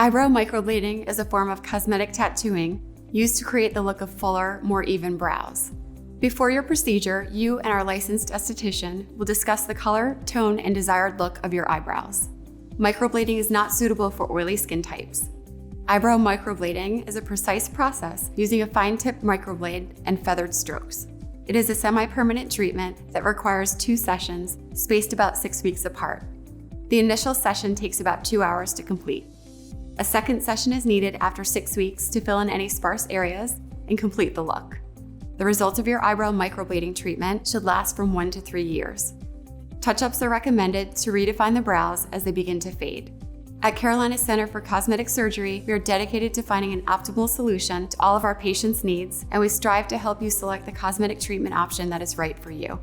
Eyebrow microblading is a form of cosmetic tattooing used to create the look of fuller, more even brows. Before your procedure, you and our licensed esthetician will discuss the color, tone, and desired look of your eyebrows. Microblading is not suitable for oily skin types. Eyebrow microblading is a precise process using a fine-tipped microblade and feathered strokes. It is a semi-permanent treatment that requires 2 sessions, spaced about 6 weeks apart. The initial session takes about 2 hours to complete. A second session is needed after 6 weeks to fill in any sparse areas and complete the look. The results of your eyebrow microblading treatment should last from 1 to 3 years. Touch-ups are recommended to redefine the brows as they begin to fade. At Carolina Center for Cosmetic Surgery, we are dedicated to finding an optimal solution to all of our patients' needs, and we strive to help you select the cosmetic treatment option that is right for you.